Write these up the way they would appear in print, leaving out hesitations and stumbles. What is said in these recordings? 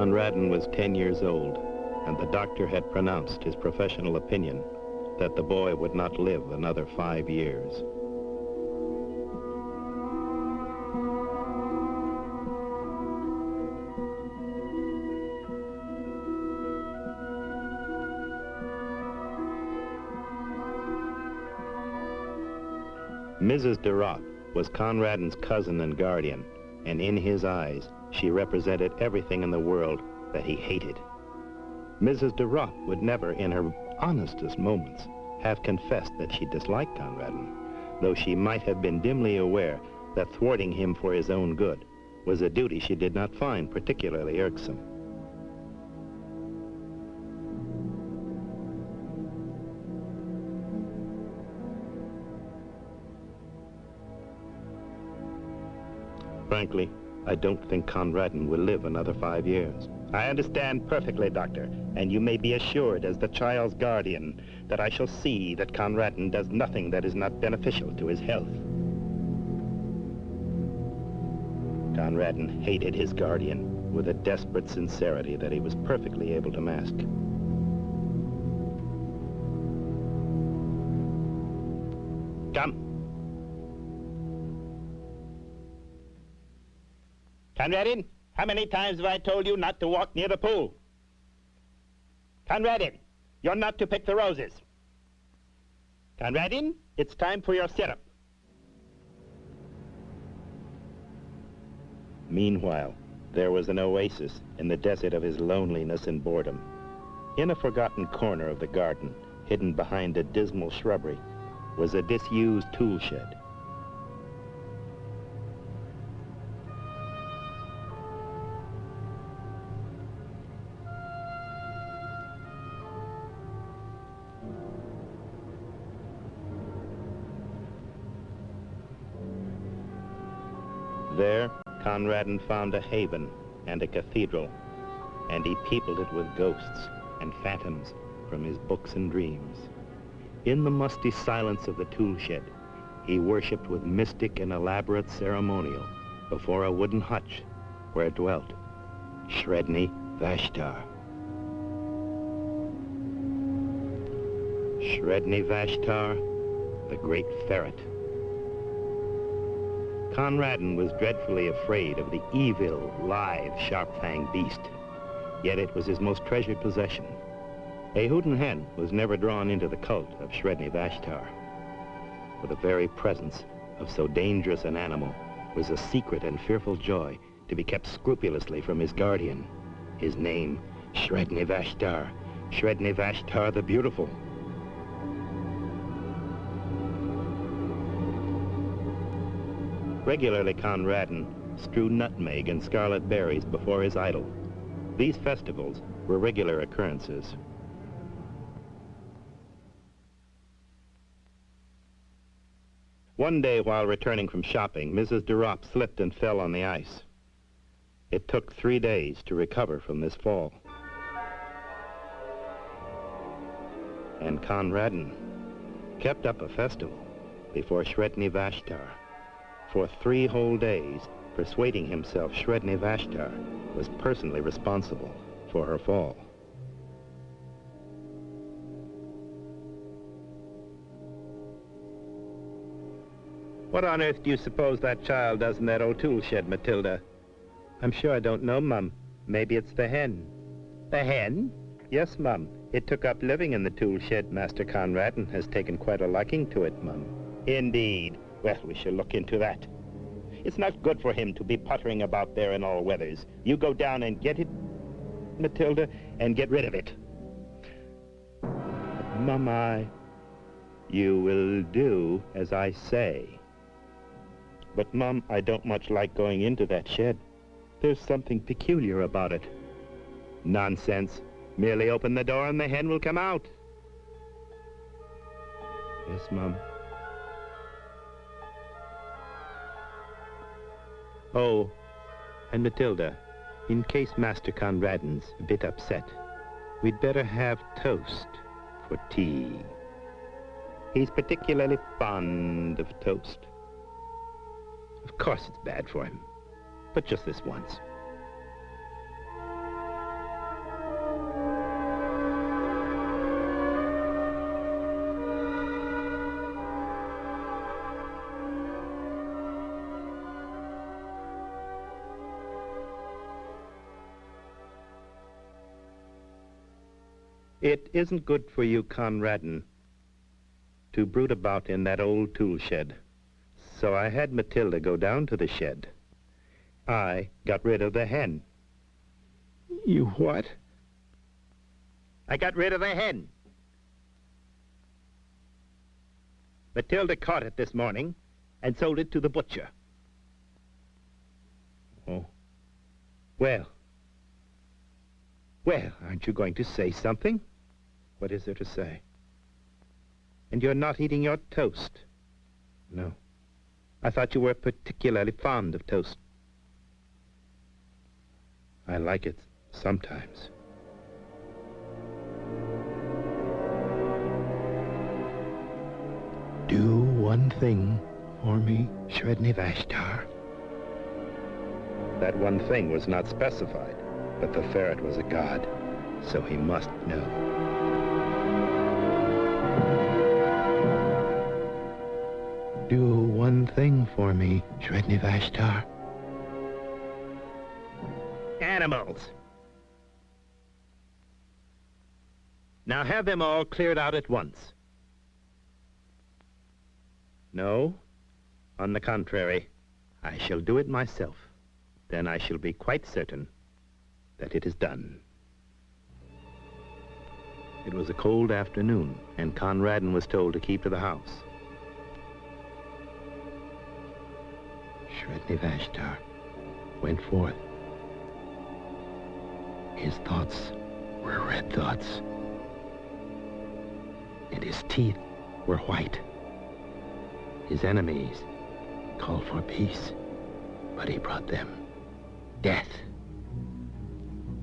Conradin was 10 years old, and the doctor had pronounced his professional opinion that the boy would not live another 5 years. Mrs. de Ropp was Conradin's cousin and guardian, and in his eyes, she represented everything in the world that he hated. Mrs. de Ropp would never, in her honestest moments, have confessed that she disliked Conradin, though she might have been dimly aware that thwarting him for his own good was a duty she did not find particularly irksome. Frankly, I don't think Conradin will live another 5 years. I understand perfectly, Doctor, and you may be assured as the child's guardian that I shall see that Conradin does nothing that is not beneficial to his health. Conradin hated his guardian with a desperate sincerity that he was perfectly able to mask. Come. Conradin, how many times have I told you not to walk near the pool? Conradin, you're not to pick the roses. Conradin, it's time for your syrup. Meanwhile, there was an oasis in the desert of his loneliness and boredom. In a forgotten corner of the garden, hidden behind a dismal shrubbery, was a disused tool shed. There, Conradin found a haven and a cathedral, and he peopled it with ghosts and phantoms from his books and dreams. In the musty silence of the tool shed, he worshipped with mystic and elaborate ceremonial before a wooden hutch where dwelt Sredni Vashtar. Sredni Vashtar, the great ferret. Conradin was dreadfully afraid of the evil, lithe, sharp-fanged beast, yet it was his most treasured possession. A hootin' hen was never drawn into the cult of Sredni Vashtar. For the very presence of so dangerous an animal was a secret and fearful joy to be kept scrupulously from his guardian. His name, Sredni Vashtar, Sredni Vashtar the Beautiful. Regularly, Conradin strewed nutmeg and scarlet berries before his idol. These festivals were regular occurrences. One day, while returning from shopping, Mrs. de Ropp slipped and fell on the ice. It took 3 days to recover from this fall. And Conradin kept up a festival before Sredni Vashtar. For 3 whole days, persuading himself Sredni Vashtar was personally responsible for her fall. What on earth do you suppose that child does in that old tool shed, Matilda? I'm sure I don't know, Mum. Maybe it's the hen. The hen? Yes, Mum. It took up living in the tool shed. Master Conradin has taken quite a liking to it, Mum. Indeed. Well, we shall look into that. It's not good for him to be puttering about there in all weathers. You go down and get it, Matilda, and get rid of it. But, Mum, you will do as I say. But, Mum, I don't much like going into that shed. There's something peculiar about it. Nonsense. Merely open the door and the hen will come out. Yes, Mum. Oh, and Matilda, in case Master Conradin's a bit upset, we'd better have toast for tea. He's particularly fond of toast. Of course it's bad for him, but just this once. It isn't good for you, Conradin, to brood about in that old tool shed. So I had Matilda go down to the shed. I got rid of the hen. You what? I got rid of the hen. Matilda caught it this morning and sold it to the butcher. Oh. Well, aren't you going to say something? What is there to say? And you're not eating your toast? No. I thought you were particularly fond of toast. I like it sometimes. Do one thing for me, Sredni Vashtar. That one thing was not specified, but the ferret was a god, so he must know. Do one thing for me, Sredni Vashtar. Animals. Now have them all cleared out at once. No, on the contrary, I shall do it myself. Then I shall be quite certain that it is done. It was a cold afternoon, and Conradin was told to keep to the house. Sredni Vashtar went forth. His thoughts were red thoughts, and his teeth were white. His enemies called for peace, but he brought them death.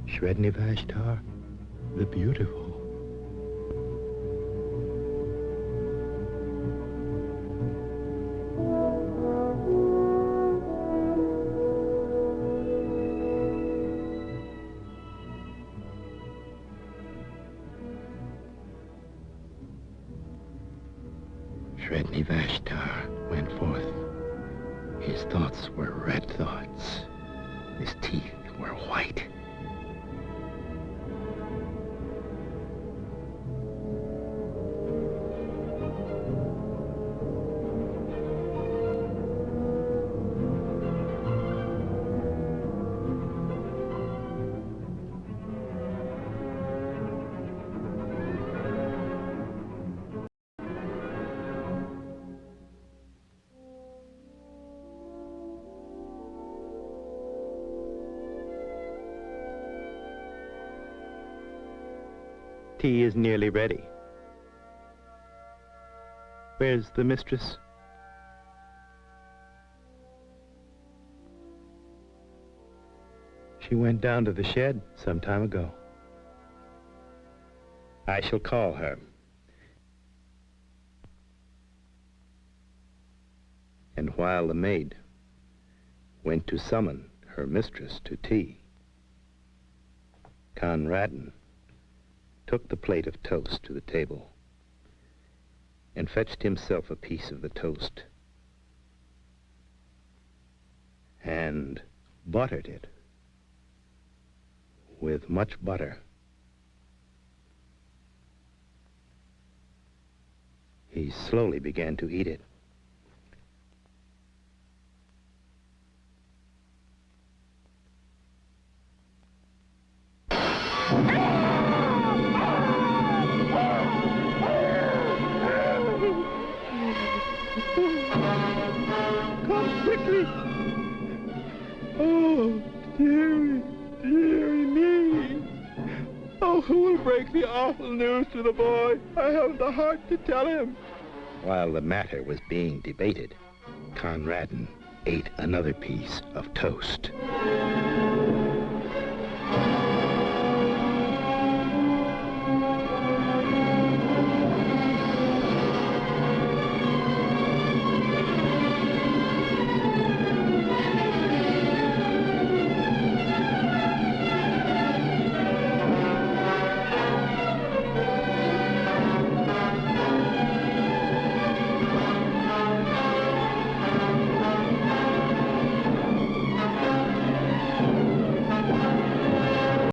Sredni Vashtar, the beautiful. Sredni Vashtar went forth. His thoughts were red thoughts. His teeth were white. Tea is nearly ready. Where's the mistress? She went down to the shed some time ago. I shall call her. And while the maid went to summon her mistress to tea, Conradin took the plate of toast to the table and fetched himself a piece of the toast and buttered it with much butter. He slowly began to eat it. Come quickly! Oh, dearie, dearie me! Oh, who will break the awful news to the boy? I haven't the heart to tell him. While the matter was being debated, Conradin ate another piece of toast.